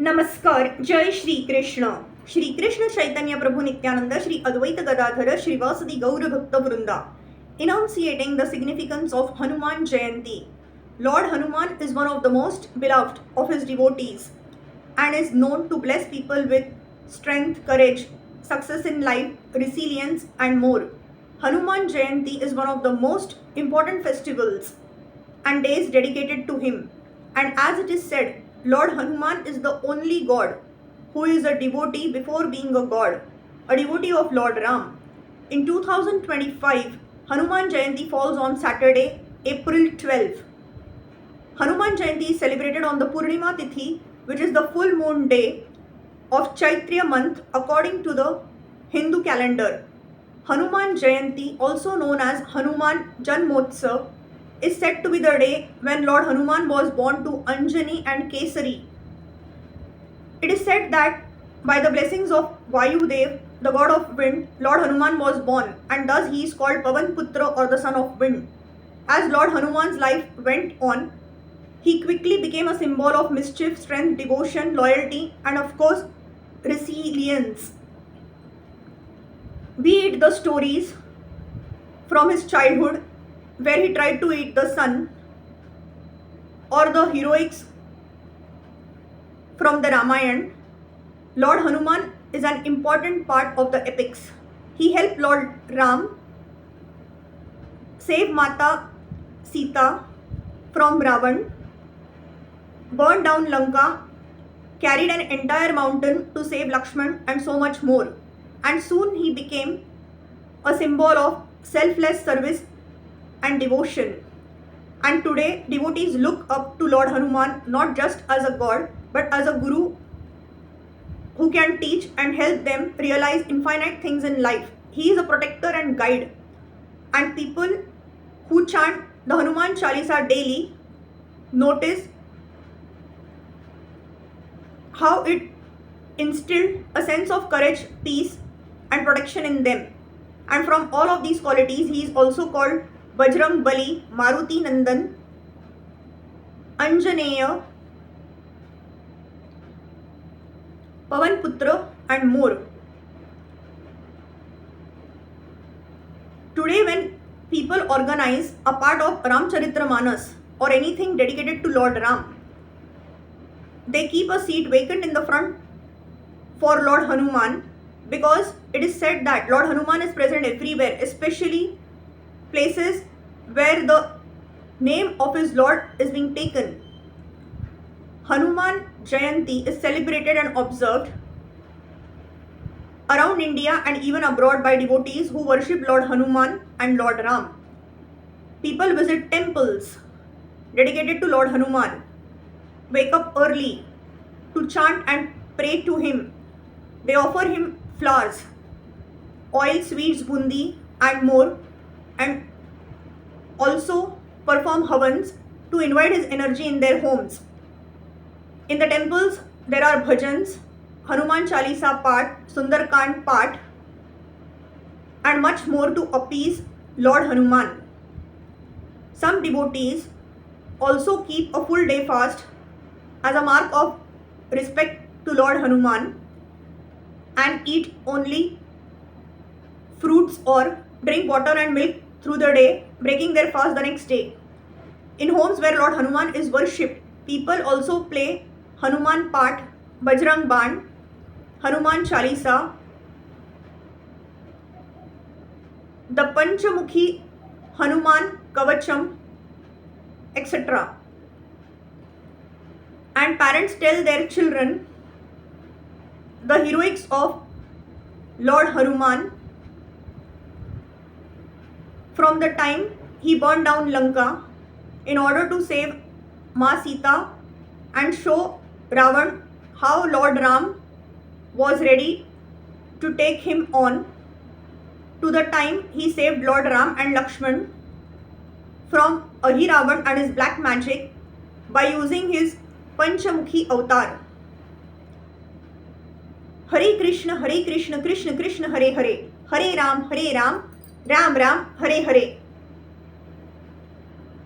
नमस्कार. जय श्री कृष्ण. श्री कृष्ण चैतन्य प्रभु नित्यानंद, श्री अद्वैत गदाधर, श्रीवासदि गौर भक्त वृंदा. Enunciating the significance of Hanuman Jayanti. Lord Hanuman is one of the most beloved of his devotees and is known to bless people with strength, courage, success in life, resilience, and more. Hanuman Jayanti is one of the most important festivals and days dedicated to him. And as it is said, Lord Hanuman is the only God who is a devotee before being a God, a devotee of Lord Ram. In 2025, Hanuman Jayanti falls on Saturday, April 12. Hanuman Jayanti is celebrated on the Purnima Tithi, which is the full moon day of Chaitra month according to the Hindu calendar. Hanuman Jayanti, also known as Hanuman Janmotsav, is said to be the day when Lord Hanuman was born to Anjani and Kesari. It is said that by the blessings of Vayudev, the god of wind, Lord Hanuman was born, and thus he is called Pavan Putra, or the son of wind. As Lord Hanuman's life went on, he quickly became a symbol of mischief, strength, devotion, loyalty, and of course, resilience. Be it the stories from his childhood where he tried to eat the sun, or the heroics from the Ramayana, Lord Hanuman is an important part of the epics. He helped Lord Ram save Mata Sita from Ravan, burned down Lanka, carried an entire mountain to save Lakshman, and so much more. And soon he became a symbol of selfless service and devotion. And today, devotees look up to Lord Hanuman not just as a god, but as a guru who can teach and help them realize infinite things in life. He is a protector and guide. And people who chant the Hanuman Chalisa daily notice how it instilled a sense of courage, peace, and protection in them. And from all of these qualities, he is also called Bajrang Bali, Maruti Nandan, Anjaneya, Pavan Putra, and more. Today, when people organize a part of Ramcharitramanas or anything dedicated to Lord Ram, they keep a seat vacant in the front for Lord Hanuman, because it is said that Lord Hanuman is present everywhere, especially places where the name of his Lord is being taken. Hanuman Jayanti is celebrated and observed around India and even abroad by devotees who worship Lord Hanuman and Lord Ram. People visit temples dedicated to Lord Hanuman, wake up early to chant and pray to him. They offer him flowers, oil, sweets, bundi, and more, and also perform havans to invite his energy in their homes. In the temples, there are bhajans, Hanuman Chalisa part, Sundarkand part, and much more to appease Lord Hanuman. Some devotees also keep a full day fast as a mark of respect to Lord Hanuman, and eat only fruits or drink water and milk through the day, breaking their fast the next day. In homes where Lord Hanuman is worshipped, people also play Hanuman part, Bajrang Ban, Hanuman Chalisa, the Panchamukhi Hanuman Kavacham, etc. And parents tell their children the heroics of Lord Hanuman from the time he burned down Lanka in order to save Ma Sita and show Ravan how Lord Ram was ready to take him on, to the time he saved Lord Ram and Lakshman from Ahiravan and his black magic by using his Panchamukhi avatar. Hare Krishna, Krishna Krishna, Hare Hare, Hare Ram, Ram Ram, Hare Hare.